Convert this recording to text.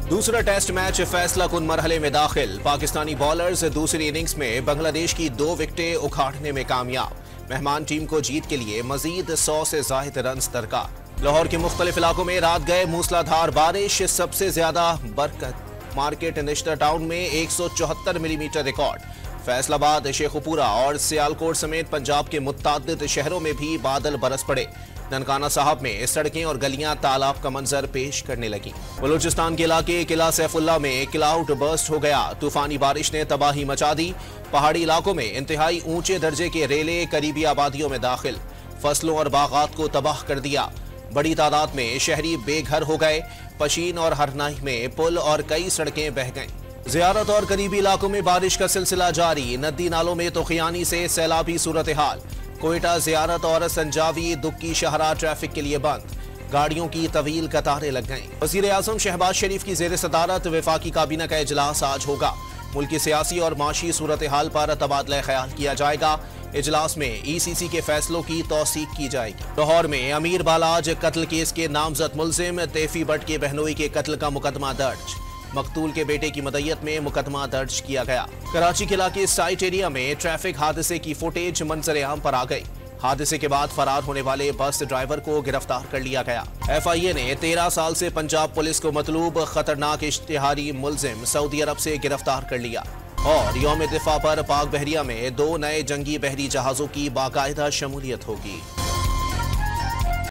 दूसरा test match फैसला कुन मरहले में दाखिल। पाकिस्तानी बॉलर्स दूसरी इनिंग्स में बांग्लादेश की 2 विकेटें उखाड़ने में कामयाब। मेहमान टीम को जीत के लिए मजीद 100 से जायद रन दरकार। लाहौर के मुख्तलिफ इलाकों में रात गए मूसलाधार बारिश। सबसे ज्यादा बरकत मार्केट निश्तर टाउन में 174 मिलीमीटर रिकॉर्ड। फैसलाबाद, शेखुपुरा और सियालकोट समेत पंजाब के मुत्तादिद शहरों में भी बादल बरस पड़े। ननकाना साहब में सड़कें और गलियां तालाब का मंजर पेश करने लगी। बलूचिस्तान के इलाके किला सैफुल्ला में क्लाउड बर्स्ट हो गया। तूफानी बारिश ने तबाही मचा दी। पहाड़ी इलाकों में इंतहाई ऊंचे दर्जे के रेले करीबी आबादियों में दाखिल। फसलों और बागात को तबाह कर दिया। बड़ी तादाद में शहरी बेघर हो गए। पशीन और हरनाई में पुल और कई सड़कें बह गईं। जियारत और करीबी इलाकों में बारिश का सिलसिला जारी। नदी नालों में तोखियानी से सैलाबी सूरत हाल। कोयटा, जियारत और संजावी दुक्की शाहरा ट्रैफिक के लिए बंद। गाड़ियों की तवील कतारें लग गईं। वज़ीर आज़म शहबाज शरीफ की ज़ेर सदारत वफाकी काबीना का इजलास आज होगा। मुल्की सियासी और माशी सूरत हाल पर तबादला ख्याल किया जाएगा। इजलास में ECC के फैसलों की तौसीक की जाएगी। लाहौर में अमीर बालाज कत्ल केस के नामजद मुलजिम तैफी भट्ट के बहनोई के कत्ल का मुकदमा दर्ज। मकतूल के बेटे की मदय्यत में मुकदमा दर्ज किया गया। कराची के इलाके साइट एरिया में ट्रैफिक हादसे की फुटेज मंजर आम पर आ गई। हादसे के बाद फरार होने वाले बस ड्राइवर को गिरफ्तार कर लिया गया। FIA ने 13 साल से पंजाब पुलिस को मतलूब खतरनाक इश्तिहारी मुलजिम सऊदी अरब से गिरफ्तार कर लिया। और यौम दिफा पर पाक बहरिया में 2 नए जंगी बहरी जहाजों की बाकायदा शमूलियत होगी।